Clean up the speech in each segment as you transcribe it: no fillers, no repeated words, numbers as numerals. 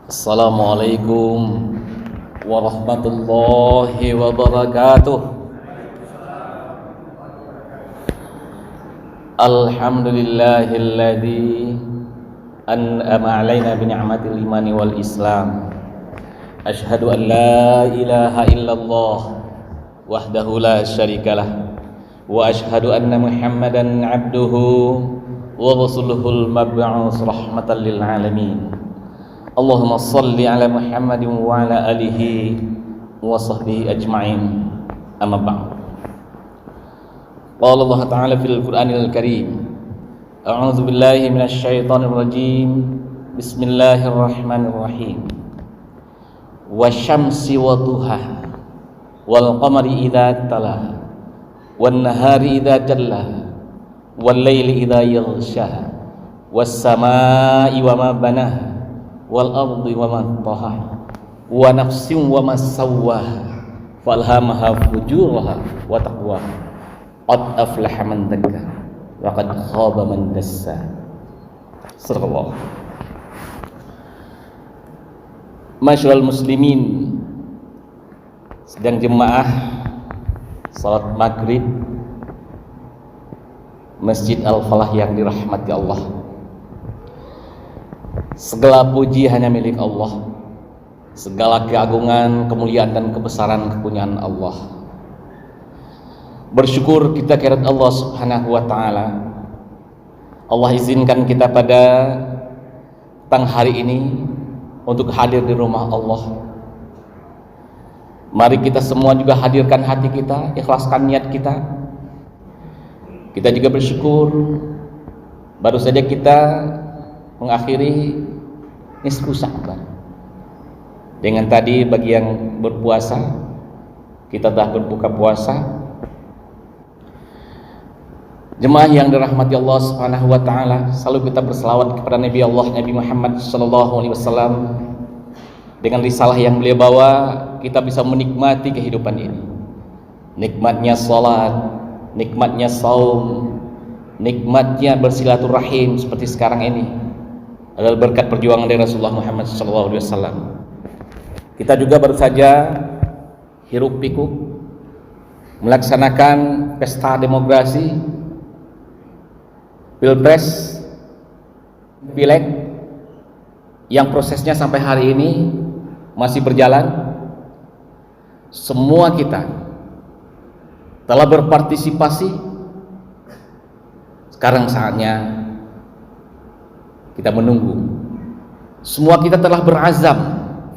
Assalamualaikum warahmatullahi wabarakatuh. Alhamdulillahilladzi an'ama alaina bi ni'matil imani wal islam. Asyhadu an la ilaha illallah wahdahu la syarikalah wa asyhadu anna Muhammadan abduhu wa rasuluhul mab'us rahmatan lil alamin. Allahumma salli ala Muhammadin wa ala alihi wa sahbihi ajma'in. Amma ba'd. Qala Allah Ta'ala fil Qur'anil Karim. A'udzu billahi minasy syaithanir rajim. Bismillahirrahmanirrahim. Wasyamsi wadduhaha wal qamari idza talaha wan nahari idza jallaha wal laili idza yaghshaha was samaa'i wa ma banaha wal ardi wa man tahaha wa nafsin wa ma sawwaha falhamaha fujuraha wa taqwaha qad aflaha man zakkaha wa qad khaba man dassaha. Sadaqallah. Masyaallah muslimin, sedang jemaah salat maghrib Masjid Al-Falah yang dirahmati Allah. Segala puji hanya milik Allah. Segala keagungan, kemuliaan dan kebesaran kepunyaan Allah. Bersyukur kita kehadirat Allah Subhanahu wa taala. Allah izinkan kita pada petang hari ini untuk hadir di rumah Allah. Mari kita semua juga hadirkan hati kita, ikhlaskan niat kita. Kita juga bersyukur baru saja kita mengakhiri nisfu Sya'ban. Dengan tadi bagi yang berpuasa, kita telah berbuka puasa. Jemaah yang dirahmati Allah Subhanahu wa taala, selalu kita berselawat kepada Nabi Allah Nabi Muhammad sallallahu alaihi wasallam. Dengan risalah yang beliau bawa, kita bisa menikmati kehidupan ini. Nikmatnya salat, nikmatnya saum, nikmatnya bersilaturahim seperti sekarang ini adalah berkat perjuangan dari Rasulullah Muhammad SAW. Kita juga baru saja hiruk pikuk melaksanakan pesta demokrasi, pilpres, pileg yang prosesnya sampai hari ini masih berjalan. Semua kita telah berpartisipasi. Sekarang saatnya kita menunggu. Semua kita telah berazam.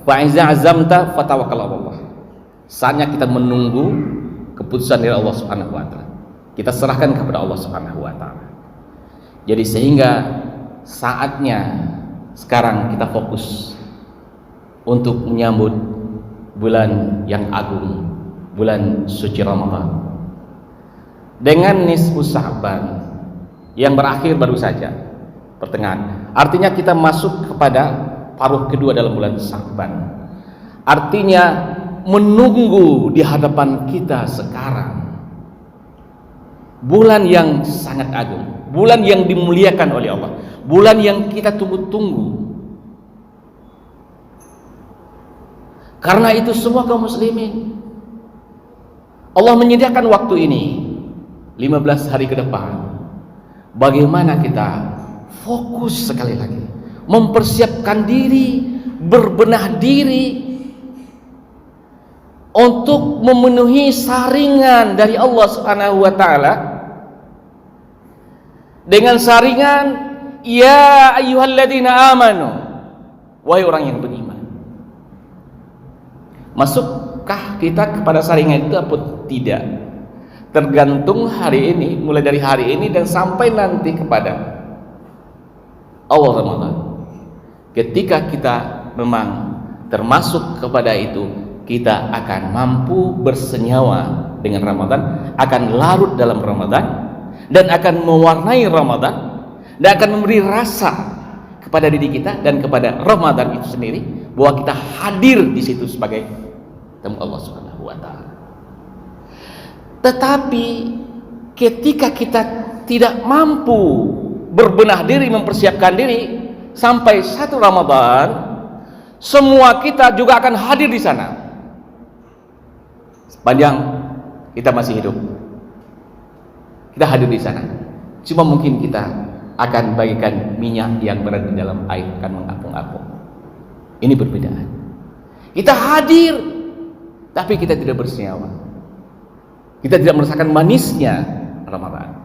Fa iza azamta fatawakkal 'ala Allah. Saatnya kita menunggu keputusan dari Allah Subhanahu wa taala. Kita serahkan kepada Allah Subhanahu wa taala. Jadi sehingga saatnya sekarang kita fokus untuk menyambut bulan yang agung, bulan suci Ramadan. Dengan nisfu Sya'ban yang berakhir baru saja pertengahan. Artinya kita masuk kepada paruh kedua dalam bulan Sya'ban. Artinya menunggu di hadapan kita sekarang bulan yang sangat agung, bulan yang dimuliakan oleh Allah, bulan yang kita tunggu-tunggu. Karena itu semua kaum muslimin, Allah menyediakan waktu ini 15 hari ke depan. Bagaimana kita fokus sekali lagi mempersiapkan diri, berbenah diri untuk memenuhi saringan dari Allah Subhanahu wa taala dengan saringan ya ayyuhalladzina amanu, wahai orang yang beriman. Masukkah kita kepada saringan itu atau tidak? Tergantung hari ini, mulai dari hari ini dan sampai nanti kepada awal Ramadan. Ketika kita memang termasuk kepada itu, kita akan mampu bersenyawa dengan Ramadan, akan larut dalam Ramadan, dan akan mewarnai Ramadan, dan akan memberi rasa kepada diri kita dan kepada Ramadan itu sendiri, bahwa kita hadir di situ sebagai tamu Allah Subhanahu wa taala. Tetapi ketika kita tidak mampu berbenah diri, mempersiapkan diri sampai satu Ramadan, Semua kita juga akan hadir di sana sepanjang kita masih hidup. Kita hadir di sana. Cuma mungkin kita akan bagikan minyak yang berada di dalam air akan mengapung-apung. Ini perbedaan. Kita hadir, tapi kita tidak bersenyawa. Kita tidak merasakan manisnya Ramadan.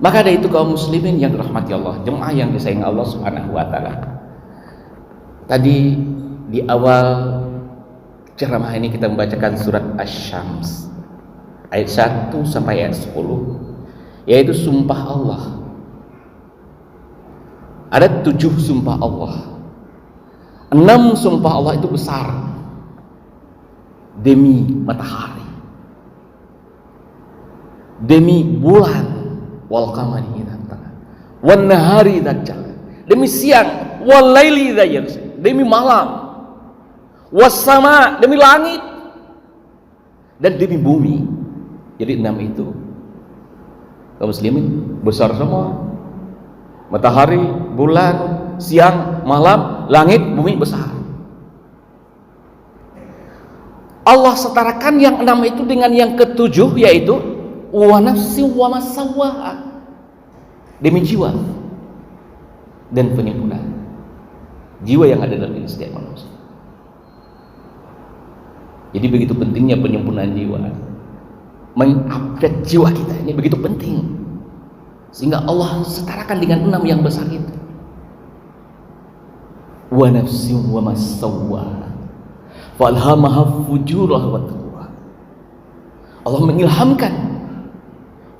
Maka dari itu kaum muslimin yang dirahmati Allah, jemaah yang disayangi Allah Subhanahu wa taala. Tadi di awal ceramah ini kita membacakan surat Asy-Syams ayat 1 sampai ayat 10, yaitu sumpah Allah. Ada 7 sumpah Allah. 6 sumpah Allah itu besar demi matahari, demi bulan, wal qamari idza tala'a, wan nahari idza jalla, demi siang, wal laili idza yaghsha, demi malam, was sama, demi langit, dan demi bumi. Jadi 6 itu kaum muslimin besar semua. Matahari, bulan, siang, malam, langit, bumi besar. Allah setarakan yang 6 itu dengan yang ke-7, yaitu wa nafsin wa ma sawwaha, demi jiwa dan penyempurnaan jiwa yang ada dalam diri setiap manusia. Jadi begitu pentingnya penyempurnaan jiwa, mengupdate jiwa kita ini begitu penting, sehingga Allah setarakan dengan 6 yang besar itu. Wa nafsin wa ma sawwaha falhamaha fujuraha wa taqwa. Allah mengilhamkan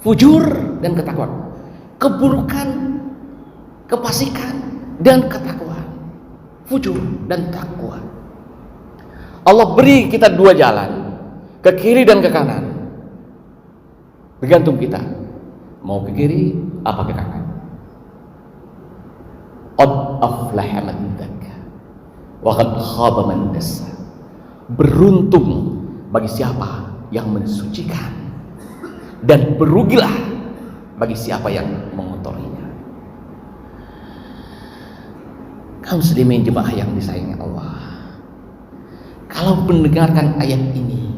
fujur dan ketakwaan, keburukan, kefasikan dan ketakwaan, fujur dan takwa. Allah beri kita 2 jalan, ke kiri dan ke kanan. Tergantung kita mau ke kiri apa ke kanan. Qad aflaha man dzakka wa qad khaba man dassa. Beruntung bagi siapa yang mensucikan, dan berugilah bagi siapa yang mengotorinya. Kaum muslimin jemaah yang disayangi Allah, kalau mendengarkan ayat ini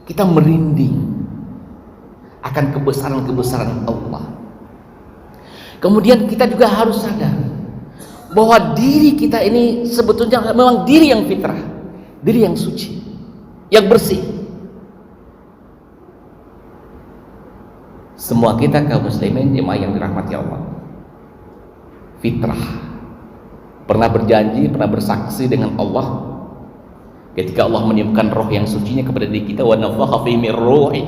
kita merinding akan kebesaran-kebesaran Allah. Kemudian kita juga harus sadar bahwa diri kita ini sebetulnya memang diri yang fitrah, diri yang suci, yang bersih. Semua kita kaum muslimin jemaah yang dirahmati Allah, fitrah, pernah berjanji, pernah bersaksi dengan Allah ketika Allah meniupkan roh yang sucinya kepada diri kita, wa nafakha fi min ruhi.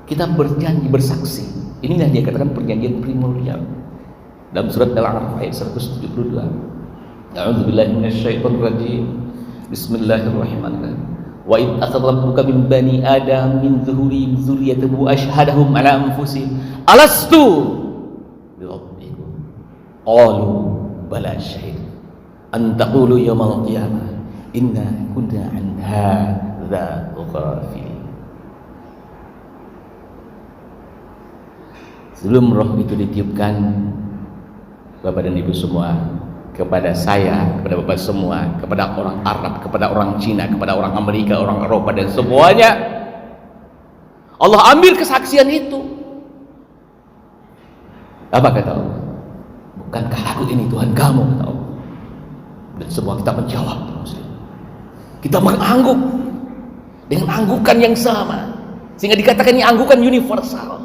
Kita berjanji, bersaksi. Inilah dia katakan perjanjian primordial dalam surat Al-A'raf ayat 172. A'udzubillahi minasyaitonir rajim. Bismillahirrahmanirrahim. Wa id akhadha rabbuka min bani adam min zuhurihim dzurriyyatahum wa ashhadahum ala anfusihim alastu bi rabbikum qalu bala syahid an taqulu yawmal qiyamah inna kunna an hadza ghafilin. Sebelum roh itu ditiupkan, Bapak dan Ibu semua, kepada saya, kepada Bapak semua, kepada orang Arab, kepada orang Cina, kepada orang Amerika, orang Eropa, dan semuanya, Allah ambil kesaksian itu. Apa kata Allah? Bukankah aku ini Tuhan kamu, kata Allah. Dan semua kita menjawab, kita mengangguk dengan anggukan yang sama, sehingga dikatakan ini anggukan universal.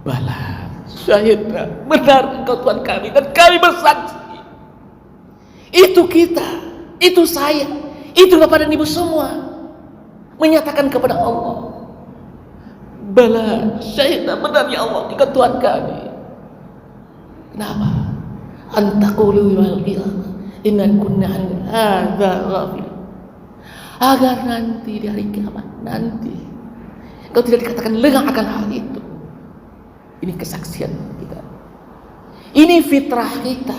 Bala syahidna, benar engkau Tuhan kami, dan kami bersaksi. Itu kita, itu saya, itu Bapak dan Ibu semua menyatakan kepada Allah, bala syahidna, benar ya Allah engkau Tuhan kami. Kenapa? Antaqulu yawmal qiyamah inna kunna an hadza ghafil. Agar nanti di hari kiamat nanti kau tidak dikatakan lengah akan hal itu. Ini kesaksian kita, ini fitrah kita.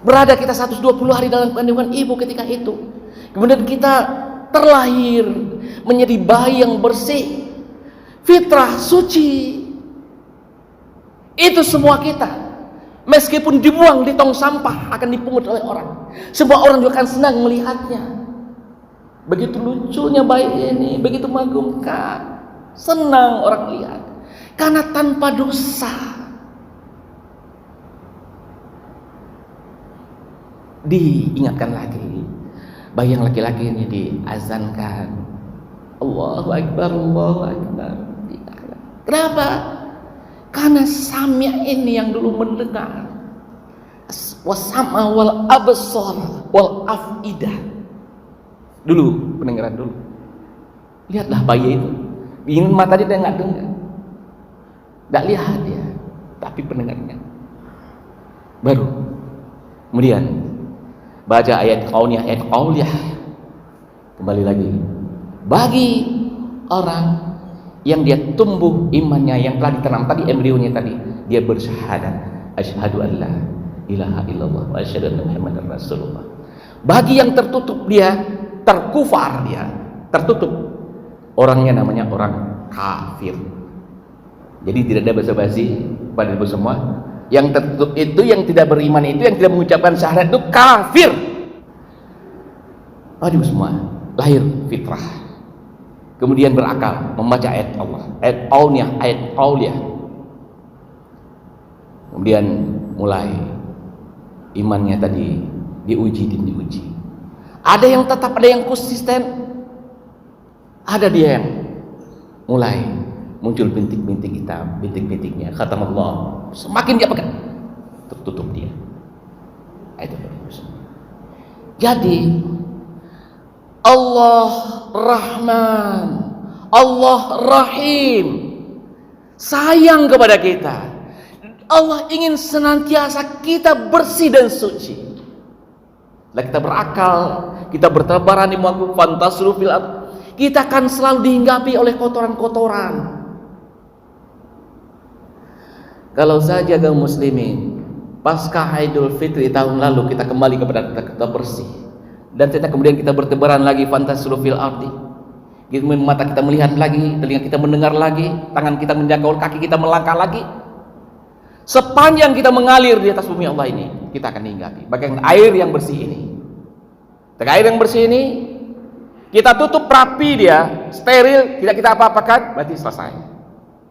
Berada kita 120 hari dalam kandungan ibu ketika itu, kemudian kita terlahir menjadi bayi yang bersih. fitrah, suci. Itu semua kita. Meskipun dibuang di tong sampah akan dipungut oleh orang. Semua orang juga akan senang melihatnya. Begitu lucunya bayi ini, begitu mengagumkan. Senang orang lihat. Karena tanpa dosa. Diingatkan lagi. Bayi yang laki-laki ini diazankan. Allahu Akbar, Allahu Akbar. Kenapa? Karena sami' ini yang dulu mendengar. Wasama wal absar wal afidah. Dulu, pendengaran dulu. Lihatlah bayi itu. Ingin mata dia nggak dengar. Nggak lihat dia, tapi pendengarnya. Baru. Kemudian baca ayat qauliyah. Kembali lagi. Bagi orang yang dia tumbuh imannya, yang telah ditanam tadi embrionya tadi, dia bersyahadat asyhadu an la ilaha illallah wa asyhadu anna muhammadar rasulullah. Bagi yang tertutup, dia terkufar, dia tertutup, orangnya namanya orang kafir. Jadi tidak ada basa-basi pada ibu semua. Yang tertutup itu, yang tidak beriman itu, yang tidak mengucapkan syahadat itu kafir. Pada ibu semua lahir fitrah, kemudian berakal, membaca ayat Allah, ayat qauliyah. Kemudian mulai imannya tadi diuji. Ada yang tetap, ada yang konsisten, ada dia yang mulai muncul bintik-bintik hitam, bintik-bintiknya khatam Allah, semakin dia pegang, tertutup dia. Itu. Jadi Allah Rahman, Allah Rahim, sayang kepada kita. Allah ingin senantiasa kita bersih dan suci. Lah kita berakal, kita bertabaran di muka fantasru fil ard, kita akan selalu dihinggapi oleh kotoran-kotoran. Kalau saja kaum muslimin pasca Idul Fitri tahun lalu kita kembali kepada kita bersih, dan kemudian kita bertebaran lagi fantasru fil ardi, mata kita melihat lagi, telinga kita mendengar lagi, tangan kita menjangkau, kaki kita melangkah lagi. Sepanjang kita mengalir di atas bumi Allah ini, kita akan dihinggapi. Bagian air yang bersih ini, air yang bersih ini kita tutup rapi, dia steril, tidak kita apa-apakan, berarti selesai.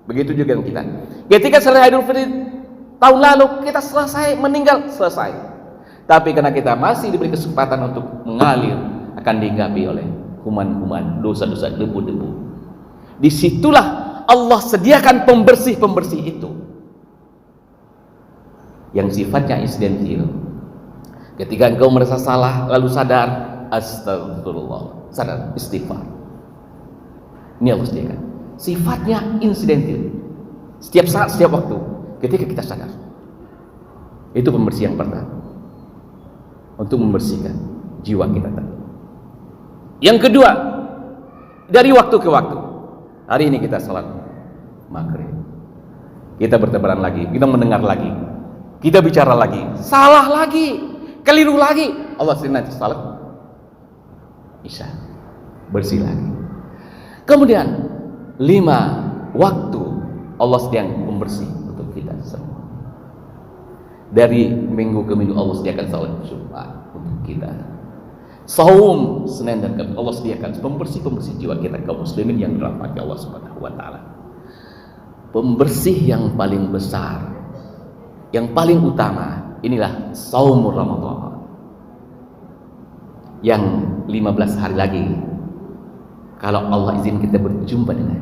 Begitu juga dengan kita. Ketika selesai Idul Fitri tahun lalu, kita selesai, meninggal, selesai. Tapi karena kita masih diberi kesempatan untuk mengalir, akan dihinggapi oleh kuman-kuman, dosa-dosa, debu-debu. Disitulah Allah sediakan pembersih-pembersih itu, yang sifatnya insidentil. Ketika engkau merasa salah, lalu sadar, astagfirullah, sadar, istighfar. Ini Allah sediakan. Sifatnya insidentil. Setiap saat, setiap waktu, ketika kita sadar. Itu pembersih yang pertama, untuk membersihkan jiwa kita tadi. Yang kedua, dari waktu ke waktu. Hari ini kita salat maghrib, kita bertebaran lagi, kita mendengar lagi, kita bicara lagi, salah lagi, keliru lagi, Allah nanti salat isya, bersih lagi. Kemudian 5 waktu Allah sedang membersih untuk kita semua. Dari minggu ke minggu Allah sediakan salat Jumat untuk kita. Saum Senin dan Kamis Allah sediakan pembersih jiwa kita kaum muslimin yang dirahmati Allah Subhanahu wa taala. Pembersih yang paling besar, yang paling utama, inilah saum Ramadan. Yang 15 hari lagi, kalau Allah izin kita berjumpa dengan,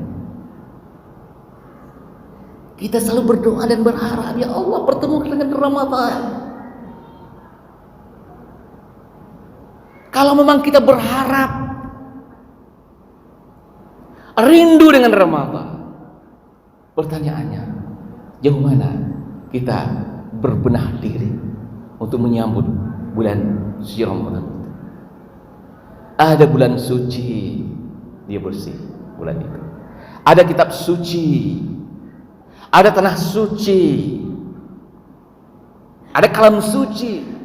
kita selalu berdoa dan berharap, ya Allah pertemukan dengan Ramadan. Kalau memang kita berharap, rindu dengan Ramadan, pertanyaannya, jauh mana kita berbenah diri untuk menyambut bulan suci Ramadan? Ada bulan suci, dia bersih bulan itu. Ada kitab suci, ada tanah suci, ada kalam suci.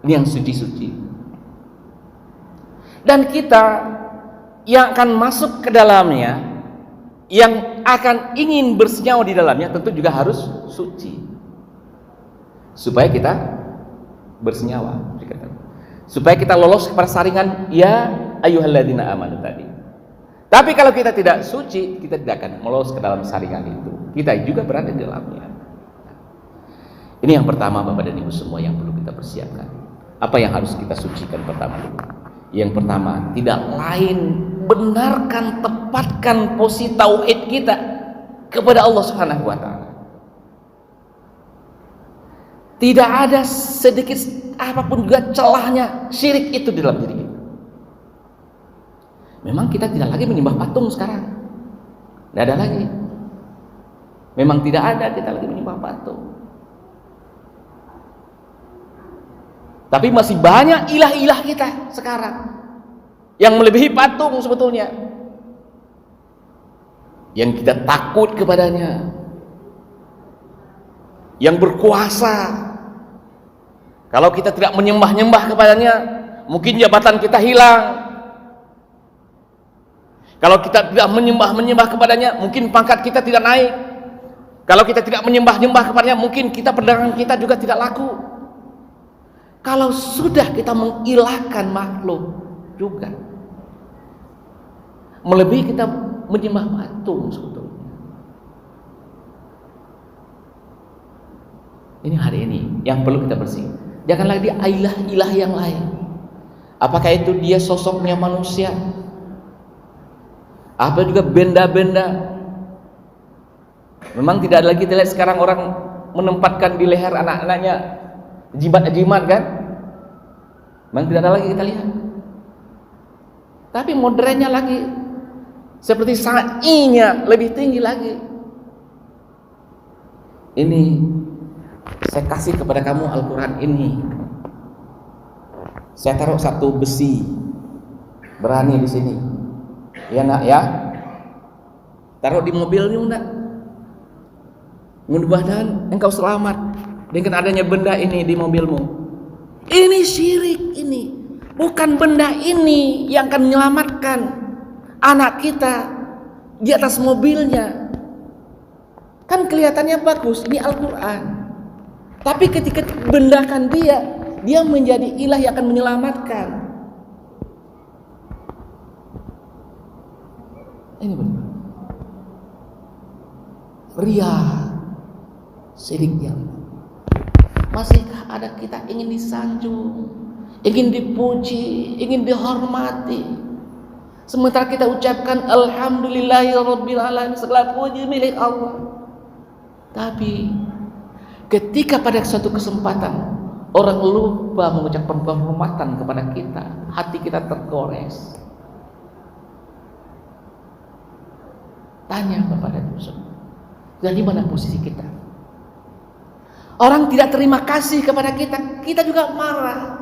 Ini yang suci-suci. Dan kita yang akan masuk ke dalamnya yang akan ingin bersenyawa di dalamnya tentu juga harus suci, supaya kita bersenyawa, supaya kita lolos kepada saringan ya ayyuhalladzina amanu tadi. Tapi kalau kita tidak suci, kita tidak akan lolos ke dalam saringan itu, kita juga berada di dalamnya. Ini yang pertama, Bapak dan Ibu semua, yang perlu kita persiapkan. Apa yang harus kita sucikan pertama dulu? Yang pertama, tidak lain benarkan, tepatkan posisi tauhid kita kepada Allah Subhanahu wa taala. Tidak ada sedikit apapun juga celahnya syirik itu di dalam diri kita. Memang kita tidak lagi menyembah patung sekarang. Tidak ada lagi. Memang tidak ada kita lagi menyembah patung. Tapi masih banyak ilah-ilah kita sekarang yang melebihi patung sebetulnya, yang kita takut kepadanya, yang berkuasa. Kalau kita tidak menyembah-nyembah kepadanya, mungkin jabatan kita hilang. Kalau kita tidak menyembah-menyembah kepadanya, mungkin pangkat kita tidak naik. Kalau kita tidak menyembah-nyembah kepadanya, mungkin kita perdagangan kita juga tidak laku. Kalau sudah kita mengilahkan makhluk juga, melebihi kita menyembah patung sebetulnya. Ini hari ini yang perlu kita bersih. Jangan lagi ilah-ilah yang lain. Apakah itu dia sosoknya manusia? Apa juga benda-benda? Memang tidak lagi terlihat sekarang orang menempatkan di leher anak-anaknya jimat-jimat kan? Memang tidak ada lagi kita lihat. Tapi modernnya lagi, seperti sa'inya lebih tinggi lagi. Ini saya kasih kepada kamu Al-Quran ini. Saya taruh satu besi berani di sini. Ya nak ya? Taruh di mobilnya nak. Mudah-mudahan engkau selamat dengan adanya benda ini di mobilmu. Ini syirik ini. Bukan benda ini yang akan menyelamatkan anak kita di atas mobilnya. Kan kelihatannya bagus, ini Al-Quran. Tapi ketika bendakan dia menjadi ilah yang akan menyelamatkan. Ini benar. Ria, syirik yang masihkah ada kita ingin disanjung, ingin dipuji, ingin dihormati, sementara kita ucapkan alhamdulillahirabbil alamin, segala puji milik Allah. Tapi ketika pada suatu kesempatan orang lupa mengucapkan penghormatan kepada kita, hati kita tergores. Tanya kepada Yusuf, dari mana posisi kita? Orang tidak terima kasih kepada kita, kita juga marah.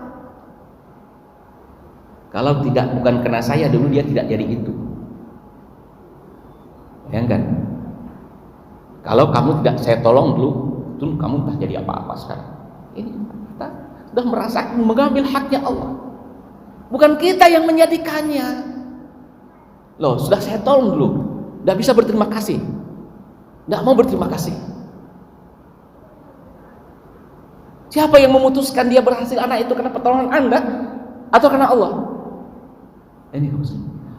Kalau tidak, bukan kena saya dulu, dia tidak jadi itu. Ya kan? Kalau kamu tidak saya tolong dulu, itu kamu tak jadi apa-apa sekarang. Ini kita sudah merasakan mengambil haknya Allah. Bukan kita yang menjadikannya. Loh, sudah saya tolong dulu, tidak bisa berterima kasih, tidak mau berterima kasih. Siapa yang memutuskan dia berhasil anak itu karena pertolongan Anda atau karena Allah? Ini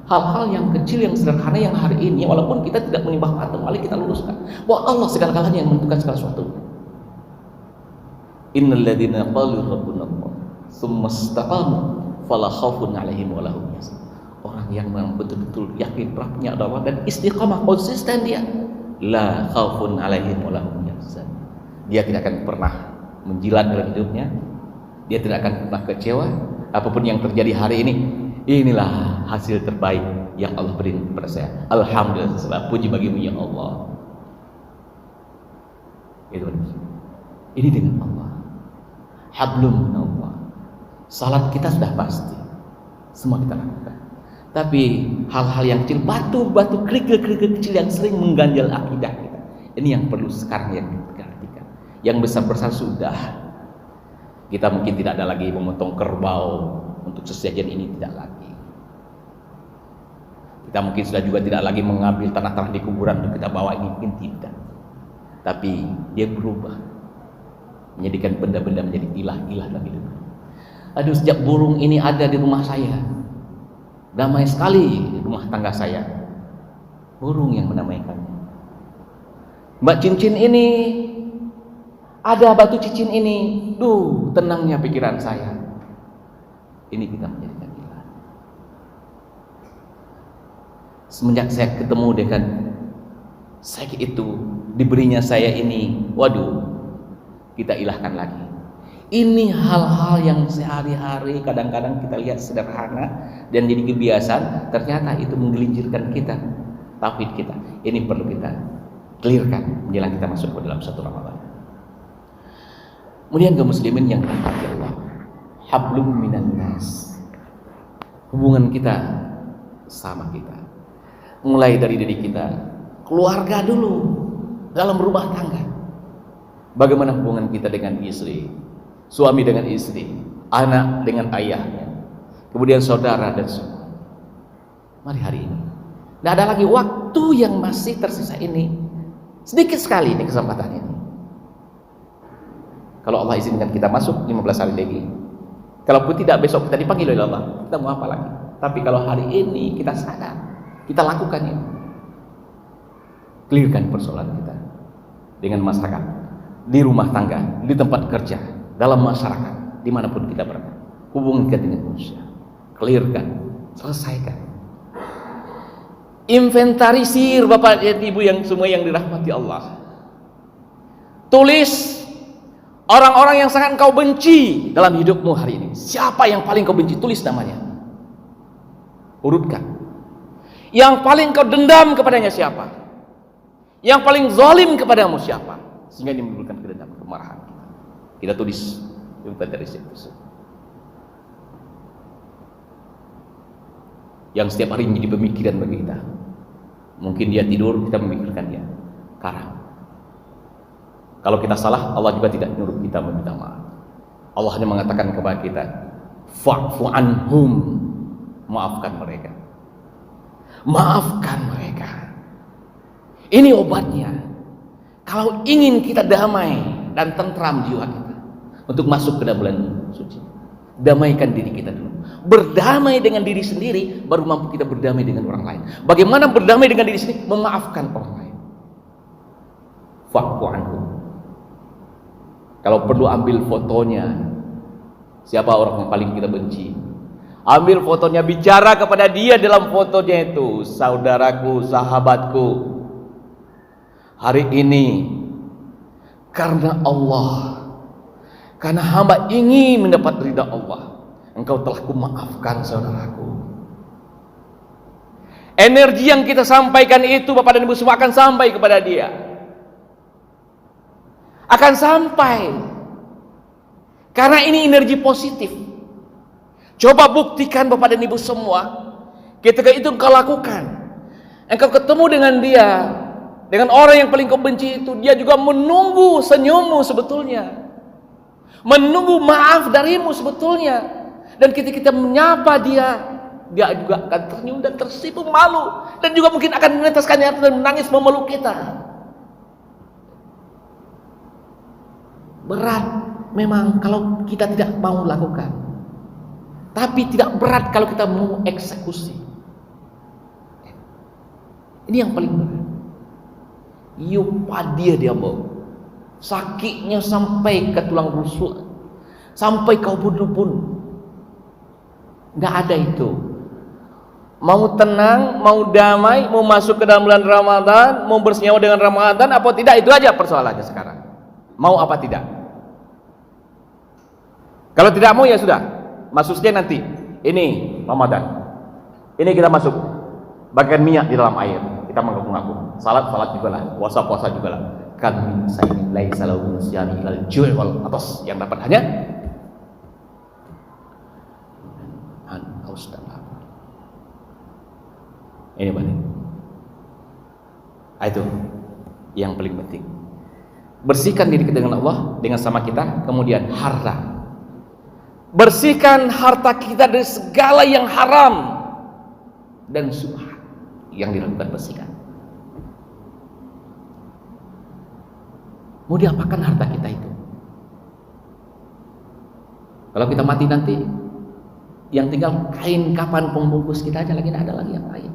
hal-hal yang kecil, yang sederhana, yang hari ini walaupun kita tidak menyembah patung, mari kita luruskan bahwa Allah segala-galanya yang menentukan segala sesuatu. Innal ladzina qalu rabbuna Allah tsumma istaqamu fala khaufun 'alaihim wa lahum yahzanun. Orang yang betul-betul yakin Rabbnya adalah dan istiqamah, konsisten dia, la khaufun 'alaihim wa lahum yahzanun. Dia tidak akan pernah menjilat dalam hidupnya, dia tidak akan pernah kecewa. Apapun yang terjadi hari ini, inilah hasil terbaik yang Allah beri kepada saya. Alhamdulillah, segala puji bagimu ya Allah. Ini dengan Allah. Hablum min Allah. Salat kita sudah pasti, semua kita lakukan. Tapi hal-hal yang kecil, batu-batu kerikil-kerikil kecil yang sering mengganjal akidah kita, ini yang perlu sekarang yang kita perhatikan. Yang besar-besar sudah, kita mungkin tidak ada lagi memotong kerbau untuk sesajen ini, tidak lagi. Kita mungkin sudah juga tidak lagi mengambil tanah-tanah di kuburan untuk kita bawa, ini mungkin tidak. Tapi dia berubah, menjadikan benda-benda menjadi ilah-ilah lagi. Aduh, sejak burung ini ada di rumah saya, damai sekali rumah tangga saya. Burung yang menamaikannya. Mbak cincin ini, ada batu cincin ini, duh, tenangnya pikiran saya. Ini kita menjadikan ilah. Semenjak saya ketemu dengan saya itu, diberinya saya ini, waduh, kita ilahkan lagi. Ini hal-hal yang sehari-hari kadang-kadang kita lihat sederhana dan jadi kebiasaan, ternyata itu menggelincirkan kita, tauhid kita. Ini perlu kita clearkan menjelang kita masuk ke dalam satu Ramadan. Kemudian kaum muslimin yang dirahmati Allah, hablum minan nas. Hubungan kita sama kita, mulai dari diri kita, keluarga dulu, dalam rumah tangga. Bagaimana hubungan kita dengan istri, suami dengan istri, anak dengan ayahnya, kemudian saudara dan semua. Mari hari ini, tidak ada lagi waktu yang masih tersisa ini, sedikit sekali ini kesempatan ini. Kalau Allah izinkan kita masuk 15 hari lagi, kalaupun tidak besok kita dipanggil oleh Allah, kita mau apa lagi? Tapi kalau hari ini kita sadar, kita lakukan ini, clearkan persoalan kita dengan masyarakat, di rumah tangga, di tempat kerja, dalam masyarakat, dimanapun kita berada. Hubungan kita dengan manusia, clearkan, selesaikan. Inventarisir Bapak dan Ibu yang semua yang dirahmati Allah. Tulis orang-orang yang sangat kau benci dalam hidupmu hari ini. Siapa yang paling kau benci? Tulis namanya. Urutkan. Yang paling kau dendam kepadanya siapa? Yang paling zalim kepadamu siapa? Sehingga ini menimbulkan kedendaman, kemarahan kita. Kita tulis inventarisir itu. Yang setiap hari menjadi pemikiran bagi kita. Mungkin dia tidur, kita memikirkan dia. Karang. Kalau kita salah, Allah juga tidak nyuruh kita meminta maaf. Allah hanya mengatakan kepada kita, fa'fu anhum, maafkan mereka. Maafkan mereka. Ini obatnya. Kalau ingin kita damai dan tentram jiwa kita untuk masuk ke dalam bulan suci, damaikan diri kita dulu. Berdamai dengan diri sendiri, baru mampu kita berdamai dengan orang lain. Bagaimana berdamai dengan diri sendiri? Memaafkan orang lain. Fa'fu anhum. Kalau perlu ambil fotonya, siapa orang yang paling kita benci, ambil fotonya, bicara kepada dia dalam fotonya itu, saudaraku, sahabatku, hari ini karena Allah, karena hamba ingin mendapat ridha Allah, engkau telah kumaafkan saudaraku. Energi yang kita sampaikan itu Bapak dan Ibu semua akan sampai kepada dia, akan sampai, karena ini energi positif. Coba buktikan Bapak dan Ibu semua, ketika itu engkau lakukan, engkau ketemu dengan dia, dengan orang yang paling kau benci itu, dia juga menunggu senyummu sebetulnya, menunggu maaf darimu sebetulnya. Dan ketika kita menyapa dia, dia juga akan tersenyum dan tersipu malu, dan juga mungkin akan meneteskan air dan menangis memeluk kita. Berat memang kalau kita tidak mau lakukan, tapi tidak berat kalau kita mau eksekusi. Ini yang paling berat. Dia mau sakitnya sampai ke tulang rusuk, sampai kau bunuh pun nggak ada itu. Mau tenang, mau damai, mau masuk ke dalam bulan Ramadan, mau bersenyawa dengan Ramadan apa tidak, itu aja persoalannya sekarang. Mau apa tidak? Kalau tidak mau ya sudah, masuknya nanti. Ini Ramadan, ini kita masuk bagian minyak di dalam air, kita mengaku-ngaku. Salat juga lah, puasa juga lah. Kan min sayyidin laisa lahu siyami ilal ju' wal atas, yang dapat hanya haus dan lapar. Ini balik. Itu yang paling penting. Bersihkan diri kita dengan Allah, dengan sama kita. Kemudian harta, bersihkan harta kita dari segala yang haram dan subhat. yang dilakukan bersihkan. Mau diapakan harta kita itu? Kalau kita mati nanti, yang tinggal kain kapan pembungkus kita aja, lagi tidak ada lagi yang lain.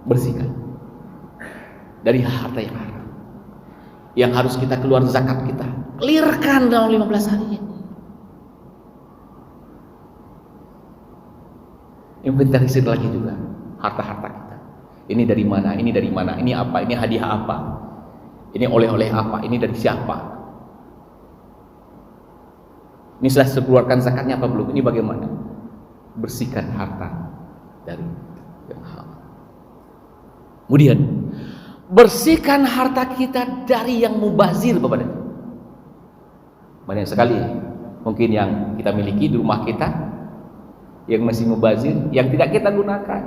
Bersihkan dari harta yang haram, yang harus kita keluar zakat kita, clearkan dalam 15 hari ini. Inventarisir lagi juga harta-harta kita. Ini dari mana? Ini dari mana? Ini apa? Ini hadiah apa? Ini oleh-oleh apa? Ini dari siapa? Ini sudah dikeluarkan zakatnya apa belum? Ini bagaimana? Bersihkan harta dari yang haram. Kemudian bersihkan harta kita dari yang mubazir, Bapak dan Ibu. Banyak sekali mungkin yang kita miliki di rumah kita yang masih mubazir, yang tidak kita gunakan,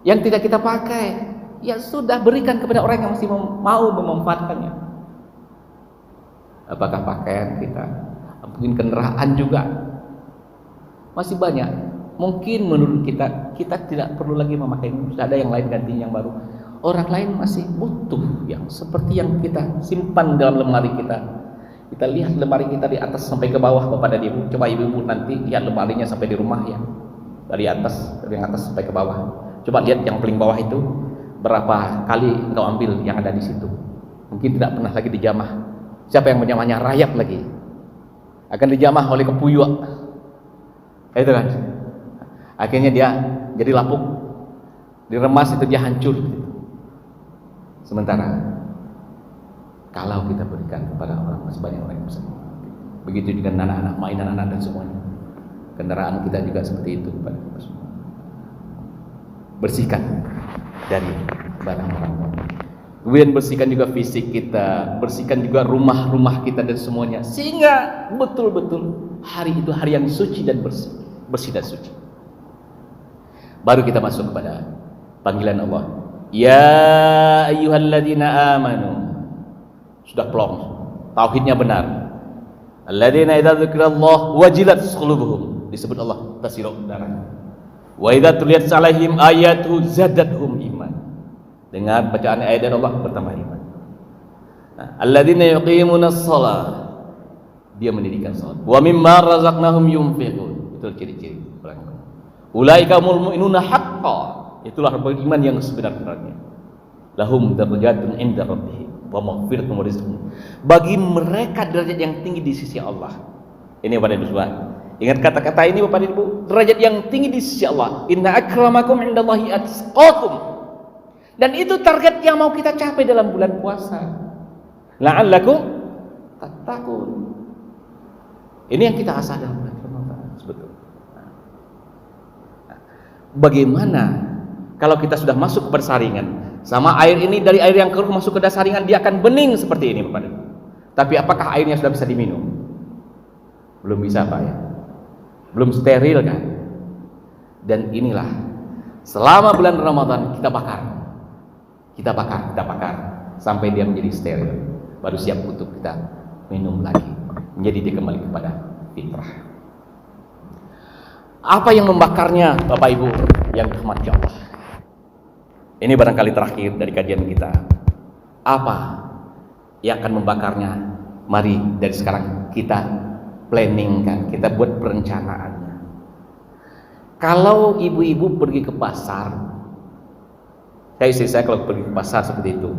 yang tidak kita pakai. Ya sudah, berikan kepada orang yang masih mau memanfaatkannya. Apakah pakaian kita, mungkin kendaraan juga, masih banyak. Mungkin menurut kita tidak perlu lagi memakai, sudah ada yang lain gantinya yang baru. Orang lain masih butuh yang seperti yang kita simpan dalam lemari kita. Kita lihat lemari kita di atas sampai ke bawah, Bapak dan Ibu. Coba ibu-ibu nanti lihat lemarinya sampai di rumah ya, dari atas sampai ke bawah. Coba lihat yang paling bawah itu berapa kali engkau ambil yang ada di situ. Mungkin tidak pernah lagi dijamah. Siapa yang menjamahnya? Rayap lagi. Akan dijamah oleh kepuyuak. Itu kan. Akhirnya dia jadi lapuk, diremas itu dia hancur. Sementara kalau kita berikan kepada orang, masih banyak orang yang bisa. Begitu juga anak-anak, mainan anak dan semuanya. Kendaraan kita juga seperti itu kepada kita semua. Bersihkan dari barang-barang. Kemudian bersihkan juga fisik kita, bersihkan juga rumah-rumah kita dan semuanya, sehingga betul-betul hari itu hari yang suci dan bersih dan suci. Baru kita masuk kepada panggilan Allah. Ya ayyuhalladzina amanu. Sudah plong, tauhidnya benar. Alladzina idza dzikrallah wajilat qulubuhum. Disebut Allah tasiruk darah. Wa idza tuliyat alaihim ayatu zadatuhum iman. Dengar bacaan ayat dari Allah bertambah iman. Nah, alladzina yuqimunas shalah. Dia mendirikan salat. Wa mimma razaqnahum yunfiqun. Itu ciri-ciri orang. Ulaika mu'minuna haqqan. Itulah beriman yang sebenar-benarnya. Lahum darajatun inda rabbihim wa maghfiratun wa rizqun. Bagi mereka derajat yang tinggi di sisi Allah. Ini Bapak Ibu semua. Ingat kata-kata ini Bapak Ibu, derajat yang tinggi di sisi Allah. Inna akramakum indallahi atqakum. Dan itu target yang mau kita capai dalam bulan puasa. La'allakum tattaqun. Ini yang kita asah dalam bulan Ramadan, sebetulnya. Bagaimana kalau kita sudah masuk ke persaringan, sama air ini dari air yang keruh masuk ke dasar saringan, dia akan bening seperti ini Bapak Ibu. Tapi apakah airnya sudah bisa diminum? Belum bisa Pak ya. Belum steril kan? Dan inilah selama bulan Ramadan kita bakar sampai dia menjadi steril, baru siap untuk kita minum lagi, menjadi dia kembali kepada fitrah. Apa yang membakarnya Bapak Ibu yang dirahmati Allah? Ini barangkali terakhir dari kajian kita. Apa yang akan membakarnya? Mari dari sekarang kita planningkan, kita buat perencanaannya. Kalau ibu-ibu pergi ke pasar, istri saya kalau pergi ke pasar seperti itu,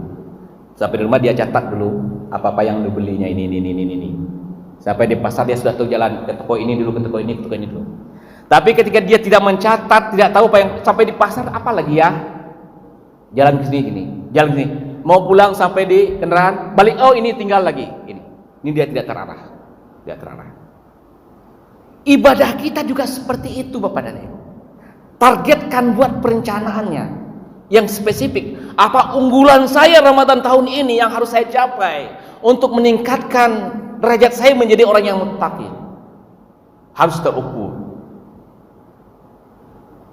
sampai di rumah dia catat dulu apa-apa yang dibelinya ini. Sampai di pasar dia sudah tahu jalan ke toko ini dulu, ke toko ini dulu. Tapi ketika dia tidak mencatat, tidak tahu apa yang sampai di pasar, apa lagi ya? Jalan ke sini, jalan ke sini. Mau pulang sampai di kendaraan, balik, oh ini tinggal lagi. Ini dia tidak terarah. Ibadah kita juga seperti itu Bapak dan Ibu. Targetkan buat perencanaannya yang spesifik. Apa unggulan saya Ramadan tahun ini yang harus saya capai untuk meningkatkan derajat saya menjadi orang yang muttaqin? Harus terukur.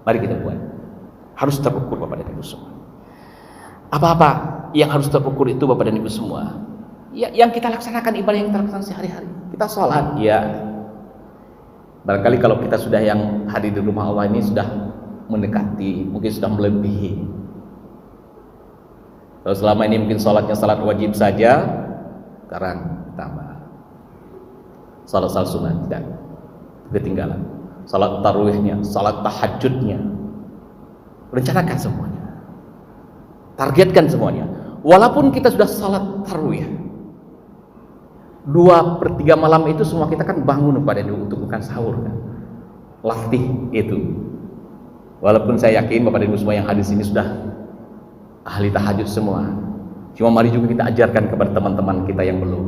Mari kita buat. Harus terukur Bapak dan Ibu semua. Apa-apa yang harus terukur itu Bapak dan Ibu semua. Ya, yang kita laksanakan ibadah yang kita laksanakan sehari-hari. Kita sholat, ya. Barangkali kalau kita sudah yang hadir di rumah Allah ini sudah mendekati, mungkin sudah melebihi. Kalau selama ini mungkin sholatnya salat wajib saja, sekarang tambah salat sunat, tidak ketinggalan. Salat tarawihnya, salat tahajudnya, rencanakan semuanya, targetkan semuanya. Walaupun kita sudah salat tarawih 2/3 malam itu semua kita kan bangun pada untuk makan sahur kan. Latih itu. Walaupun saya yakin Bapak dan Ibu semua yang hadir sini sudah ahli tahajud semua. Cuma mari juga kita ajarkan kepada teman-teman kita yang belum.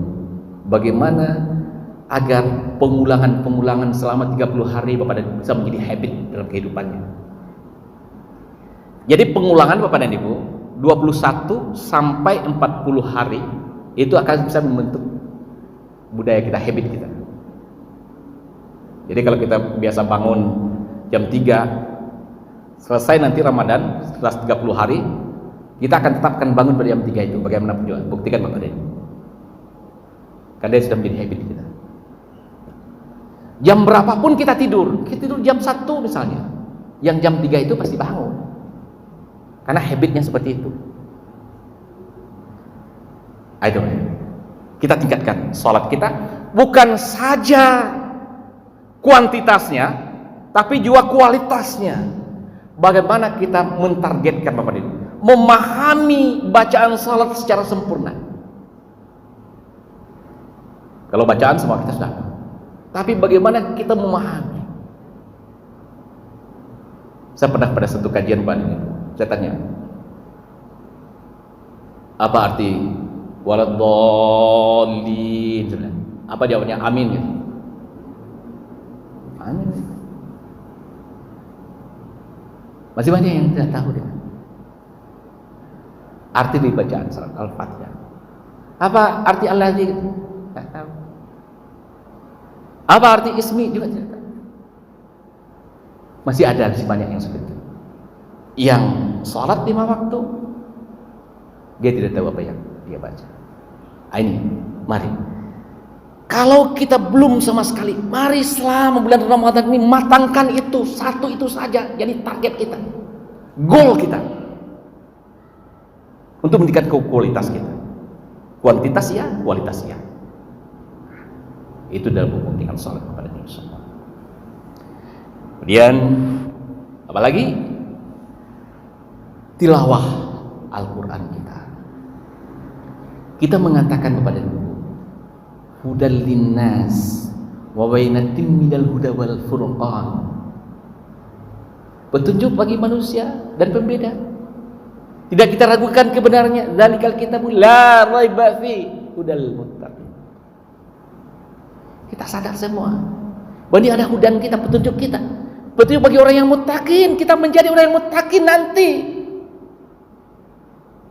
Bagaimana agar pengulangan selama 30 hari Bapak dan Ibu bisa menjadi habit dalam kehidupannya. Jadi pengulangan Bapak dan Ibu 21 sampai 40 hari itu akan bisa membentuk budaya kita, habit kita. Jadi kalau kita biasa bangun jam 3, selesai nanti Ramadan setelah 30 hari kita akan tetapkan bangun pada jam 3 itu. Bagaimana perjuangan? Buktikan Bapak dan Ibu. Karena sudah menjadi habit kita. Jam berapapun kita tidur jam 1 misalnya, yang jam 3 itu pasti bangun. Karena habitnya seperti itu. Ayo kita tingkatkan sholat kita, bukan saja kuantitasnya tapi juga kualitasnya. Bagaimana kita mentargetkan Bapak Ibu, memahami bacaan sholat secara sempurna. Kalau bacaan semua kita sudah, tapi bagaimana kita memahami. Saya pernah pada satu kajian Pak Ibu, saya tanya, apa arti waladhdallin? Apa jawabnya? Amin gitu. Amin. Masih banyak yang tidak tahu deh. Arti dari bacaan surat Al-Fatihah. Apa arti Al-Ladzi? Tidak tahu. Apa arti ismi? Juga tidak tahu. Masih ada sih banyak yang seperti itu. Yang sholat 5 waktu, dia tidak tahu apa yang dia baca. Ini, mari. Kalau kita belum sama sekali, mari selama bulan Ramadan ini matangkan itu, satu itu saja jadi target kita, goal kita, untuk meningkatkan kualitas kita. Kuantitas ya, kualitas ya. Itu dalam kepentingan sholat kepada Nabi semua. Kemudian apalagi tilawah Al-Quran kita. Kita mengatakan kepada Ibu, hudal linnas wa bainatin minal huda wal furqan. Petunjuk bagi manusia dan pembeda. Tidak kita ragukan kebenarannya. Dzalikal kitabu la raiba fi hudal muttaqin. Kita sadar semua bahwa ini ada hudan kita, petunjuk kita. Petunjuk bagi orang yang muttaqin. Kita menjadi orang yang muttaqin nanti.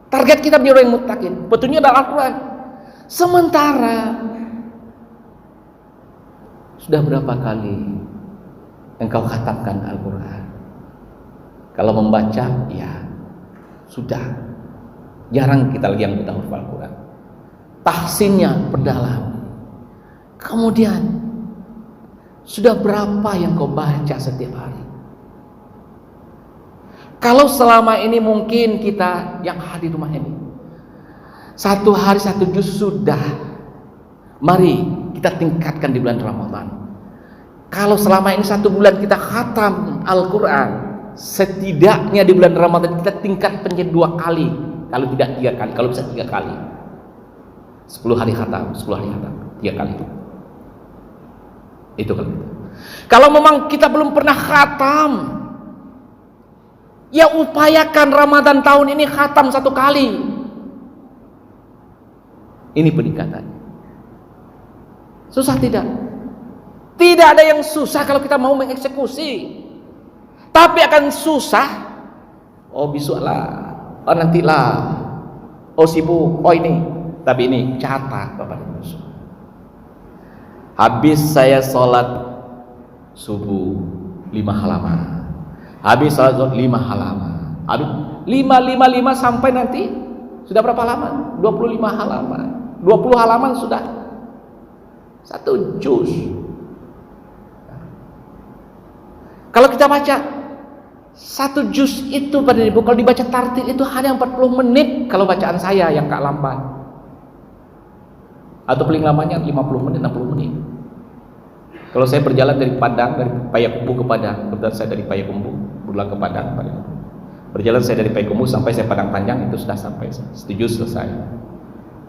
Target kita menjadi orang yang muttaqin. Petunjuknya adalah Al-Quran. Sementara sudah berapa kali engkau khatamkan Al-Quran? Kalau membaca, ya sudah. Jarang kita lagi yang tahu Al-Quran. Tahsinnya perdalam. Kemudian sudah berapa yang kau baca setiap hari? Kalau selama ini mungkin kita yang hadir di rumah ini 1 hari 1 juz sudah. Mari kita tingkatkan di bulan Ramadan. Kalau selama ini 1 bulan kita khatam Al-Quran, setidaknya di bulan Ramadan kita tingkatkan menjadi 2 kali, kalau tidak 3 kali, kalau bisa 3 kali. 10 hari khatam, 10 hari khatam, 3 kali itu kalau gitu. Kalau memang kita belum pernah khatam, ya upayakan Ramadan tahun ini khatam 1 kali. Ini peningkatan. Susah tidak? Tidak ada yang susah kalau kita mau mengeksekusi. Tapi akan susah. Oh besok lah, oh nantilah, oh sibuk, oh ini. Tapi ini catat Bapak dan Ibu. Habis saya sholat subuh 5 halaman. Habis sholat zuhur 5 halaman. Habis 5 sampai nanti sudah berapa halaman? 25 halaman. 20 halaman sudah 1 juz. Kalau kita baca satu juz itu pada Ibu, kalau dibaca tartil itu hanya 40 menit kalau bacaan saya yang gak lambat. Atau paling lamanya 50 menit, 60 menit. Kalau saya berjalan dari Padang, dari Payakumbuh ke Padang, kebetulan saya dari Payakumbuh pulang ke Padang, berjalan saya dari Payakumbuh sampai saya Padang Panjang itu sudah sampai 1 juz selesai.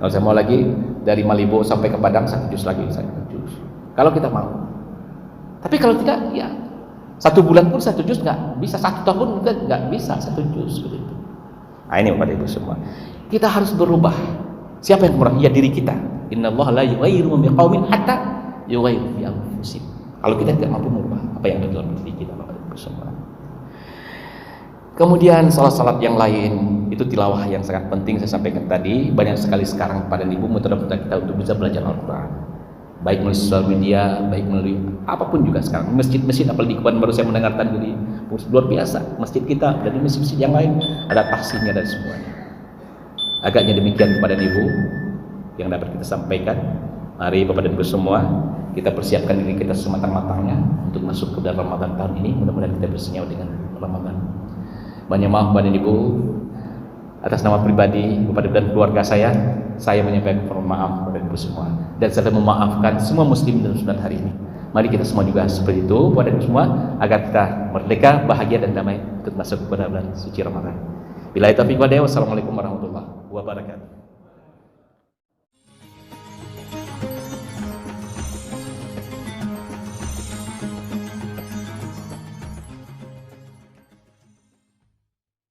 Kalau saya mau lagi dari Malibo sampai ke Padang 1 juz lagi, 1 juz. Kalau kita mau. Tapi kalau tidak, ya 1 bulan pun 1 juz nggak bisa, 1 tahun juga nggak bisa 1 juz seperti itu. Nah ini Bapak Ibu semua, kita harus berubah. Siapa yang berubah? Ya diri kita. Innallaha la yughayyiru ma biqaumin hatta yughayyiru bi anfusihim. Kalau kita tidak mampu merubah apa yang ada dalam diri kita, Bapak Ibu semua. Kemudian salat-salat yang lain itu tilawah yang sangat penting saya sampaikan tadi. Banyak sekali sekarang pada Ibu metode-metode kita untuk bisa belajar Al-Quran, baik melalui sosial media, baik melalui apapun juga sekarang. Masjid-masjid, apalagi kemarin baru saya mendengarkan dari luar biasa masjid kita dan masjid-masjid yang lain ada tahsinnya dan semuanya. Agaknya demikian kepada Ibu yang dapat kita sampaikan. Mari Bapak dan Ibu semua kita persiapkan diri kita sematang-matangnya untuk masuk ke dalam Ramadan tahun ini. Mudah-mudahan kita bersenyawa dengan Ramadan. Banyak maaf kepada Ibu atas nama pribadi kepada dan keluarga saya menyampaikan permohonan maaf kepada Ibu semua dan saya memaafkan semua muslim dan muslimat hari ini. Mari kita semua juga seperti itu kepada Ibu semua agar kita merdeka, bahagia dan damai untuk masuk kepada bulan suci Ramadan. Billahi taufiq wal hidayah. Wassalamualaikum warahmatullahi wabarakatuh.